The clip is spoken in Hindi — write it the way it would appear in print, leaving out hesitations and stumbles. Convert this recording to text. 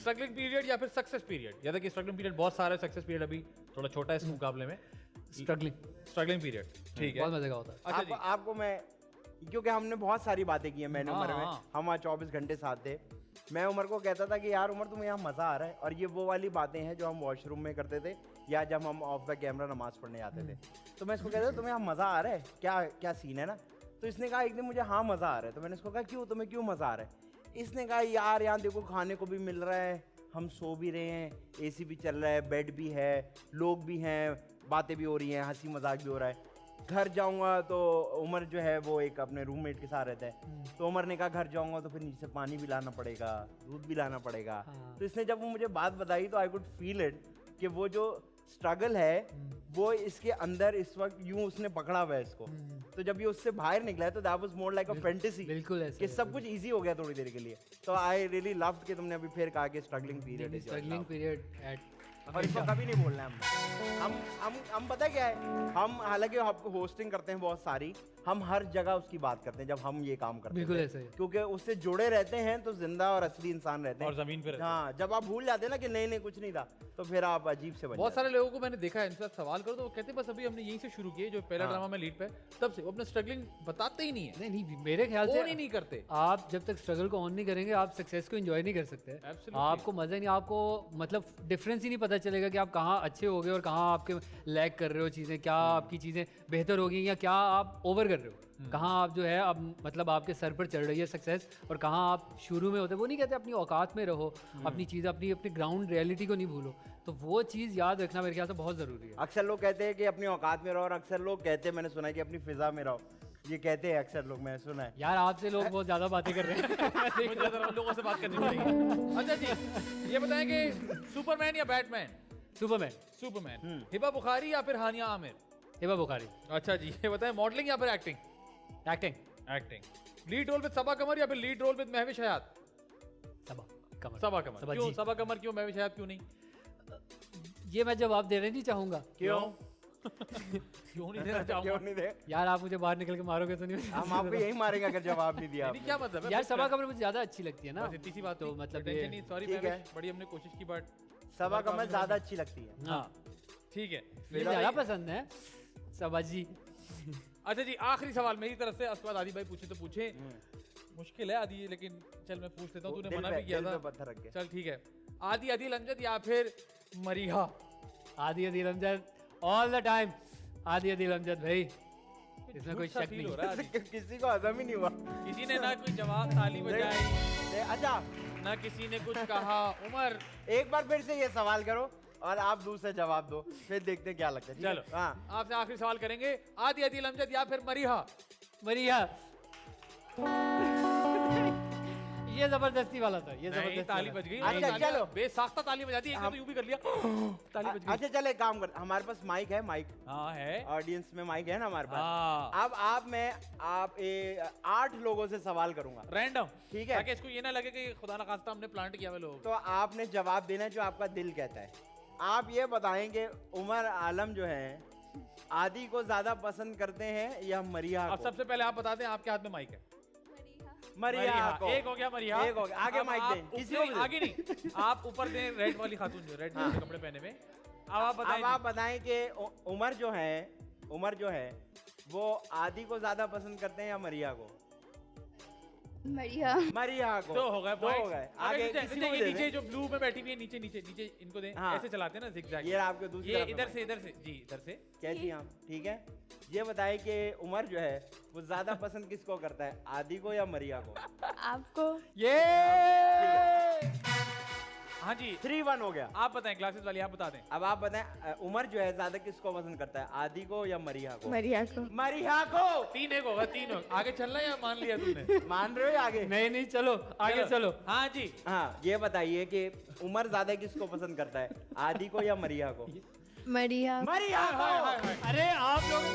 स्ट्रगलिंग पीरियड या फिर सक्सेस पीरियड? या कि स्ट्रगलिंग पीरियड बहुत सारा है, सक्सेस पीरियड अभी थोड़ा छोटा है इस मुकाबले में। स्ट्रगलिंग पीरियड ठीक है, बहुत मजे का होता है। अच्छा जी, आपको मैं, क्योंकि हमने बहुत सारी बातें की हैं मैंने उम्र में, हाँ। हम आज 24 घंटे साथ थे। मैं उमर को कहता था कि यार उमर तुम्हें यहाँ मजा आ रहा है, और ये वो वाली बातें हैं जो हम वॉशरूम में करते थे या जब हम ऑफ द कैमरा नमाज पढ़ने जाते थे। तो मैं इसको कहता था तुम्हें यहाँ मजा आ रहा है, क्या क्या सीन है ना। तो इसने कहा एक दिन मुझे हाँ मजा आ रहा है। तो मैंने इसको कहा क्यों, तुम्हें क्यों मजा आ रहा है? इसने कहा यार यहाँ देखो खाने को भी मिल रहा है, हम सो भी रहे हैं, एसी भी चल रहा है, बेड भी है, लोग भी हैं, बातें भी हो रही हैं, हंसी मजाक भी हो रहा है। घर जाऊंगा तो उमर जो है वो एक अपने रूममेट के साथ रहता है। तो उमर ने कहा घर जाऊंगा तो फिर नीचे से पानी भी लाना पड़ेगा, दूध भी लाना पड़ेगा। तो इसने जब वो मुझे बात बताई तो आई कुड फील इट कि वो जो स्ट्रगल है वो इसके अंदर इस वक्त यूं उसने पकड़ा हुआ है इसको। तो जब ये उससे बाहर निकला है तो that was more like a fantasy, बिल्कुल ऐसा कि सब कुछ इजी हो गया थोड़ी देर के लिए। तो आई रियली लव्ड कि तुमने अभी फिर कहा कि struggling period is struggling period एट, और इसको कभी नहीं बोलना है हम पता क्या है, हम हालांकि आपको होस्टिंग करते हैं बहुत सारी, हम हर जगह उसकी बात करते हैं जब हम ये काम करते हैं। बिल्कुल ऐसा ही। क्योंकि उससे जुड़े रहते हैं तो जिंदा और असली इंसान रहते हैं, और जमीन पे रहते हैं। हाँ, जब आप भूल जाते हैं ना कि नहीं नहीं कुछ नहीं था, तो फिर आप अजीब से बन बहुत जाते सारे लोगों को मैंने देखा है, इनसे सवाल करो तो वो कहते हैं बस अभी हमने यहीं से शुरू किए, जो पहला ड्रामा में लीड पे, तब से वो अपना स्ट्रगलिंग बताते ही नहीं है, नहीं मेरे ख्याल से ओन ही नहीं करते। आप जब तक स्ट्रगल को ऑन नहीं करेंगे आप सक्सेस को एंजॉय नहीं कर सकते। Absolutely. आपको मजा नहीं, आपको मतलब डिफरेंस ही नहीं पता चलेगा कि आप कहाँ अच्छे हो गए और कहाँ आपके लैग कर रहे हो चीज़ें, क्या आपकी चीज़ें बेहतर हो गई या क्या आप ओवर कर रहे हो, कहाँ आप जो है अब मतलब आपके सर पर चढ़ रही है सक्सेस और कहाँ आप शुरू में होते। वो नहीं कहते अपनी औकात में रहो, अपनी चीज़ अपनी ग्राउंड रियलिटी को नहीं भूलो। तो वो चीज़ याद रखना मेरे ख्याल से बहुत ज़रूरी है। अक्सर लोग कहते हैं कि अपनी औकात में रहो, और अक्सर लोग कहते हैं, मैंने सुना है कि अपनी फिजा में रहो, ये कहते हैं अक्सर लोग, मैंने सुना है। यार आपसे लोग बहुत ज़्यादा बातें कर रहे हैं। मुझे ज़रा उन लोगों से बात करनी पड़ेगी। अच्छा जी, ये बताएं कि सुपरमैन या बैटमैन? सुपरमैन। हिबा बुखारी या फिर हानिया आमिर? हिबा बुखारी। अच्छा जी, ये बताएं मॉडलिंग या फिर acting? Acting. Lead role with Saba Qamar या फिर lead role with Mehwish Hayat? Saba Qamar. क्यों सबा कमर, क्यों महविश हयात क्यों नहीं? ये मैं जवाब देना नहीं चाहूंगा। क्यों क्यों नहीं देना चाहूंगा? क्यों नहीं दे? यार आप मुझे बाहर निकल के मारोगे तो नहीं। हम आपको यही मारेंगे अगर जवाब नहीं दिया यानी क्या मतलब है? यार सबा कमर मुझे ज्यादा अच्छी लगती है ना, बस इतनी सी बात तो थी। मतलब टेंशन ये नहीं, सॉरी ठीक है। महविश, बड़ी हमने कोशिश की बट सबा कमर ज्यादा अच्छी लगती है। हाँ ठीक है। मुझे ज्यादा पसंद है सबा जी। अच्छा जी, आखिरी सवाल मेरी तरफ से, उसके बाद आदि भाई पूछे तो पूछे। मुश्किल है आदि, लेकिन चल मैं पूछ लेता हूँ, तूने मना भी किया दिल था। पे पत्थर रख के। चल ठीक है, आदि अदिल अमजद या फिर मरीहा? आदि Adeel Amjad all the time, आदि अदील अमजद भाई, इसमें कोई शक नहीं। हो रहा है आदि। किसी को हजम ही नहीं हुआ। किसी ने ना कोई जवाब ताली बजाई, अच्छा, ना किसी ने कुछ कहा। उमर एक बार फिर से ये सवाल करो और आप दूसरे जवाब दो, फिर देखते हैं क्या लगता है। ठीक है? चलो हाँ, आपसे आखिरी सवाल करेंगे, आदि अदिल अमजद या फिर मरीहा? मरिया। ये जबरदस्ती वाला था, ये नहीं, जबरदस्ती ताली वाला बज गई। अच्छा, तालियां चलो। बेसाख्ता ताली बजाती है, एक ने तो यूं भी कर लिया, ताली बज गई। अच्छा चल एक काम कर, हमारे पास माइक है, माइक हाँ है। ऑडियंस में माइक है ना हमारे पास। हाँ, अब आप 8 लोगों से सवाल करूंगा, रैंडम, ठीक है? ताकि इसको ये ना लगे कि खुदा ना खास्ता हमने प्लांट किया हुआ लोग। तो आपने जवाब देना है जो आपका दिल कहता है। आप ये बताएंगे उमर आलम जो है आदि को ज्यादा पसंद करते हैं या मरिया अब को? सबसे पहले आप बता दें, आपके हाथ में माइक है। मरिया को। एक हो गया मरिया, एक हो गया, आगे अब माइक आप दें, किसी ऊपर- को भी दें। आगे नहीं, आप ऊपर दें, रेड वाली खातून जो रेड हाँ। कपड़े पहने में। अब आप बताएं अब आप बताएं कि उमर जो है वो आदि को ज्यादा पसंद करते हैं या मरिया को? मरिया। मरिया को। दो हो गए, दो हो गए। आगे किसी को भी ये दे नीचे दें। जो ब्लू में बैठी हुई है, नीचे नीचे नीचे इनको दें। हाँ। ऐसे चलाते हैं ना zigzag। ये आपके दूसरी ये तरफ इधर में से जी, इधर से। कैसी आप? ठीक है, ये बताएं कि उमर जो है वो ज्यादा पसंद किसको करता है, आदि को या मरिया को? आपको। ये हाँ जी, 3-1 हो गया। आप बताएं, ग्लासेस वाली आप बता दें। अब आप बताएं उमर जो है ज्यादा किसको पसंद करता है, आदि को या मरिया को? मरिया को। मरिया को। 3-1 होगा, 3 होगा। आगे चलना है या मान लिया तूने? मान रहे हो या आगे? नहीं चलो आगे चलो। हाँ जी, हाँ, ये बताइए कि उमर ज्यादा किसको पसंद करता है, आदि को या मरिया को? मरिया। मरिया को। अरे आप लोग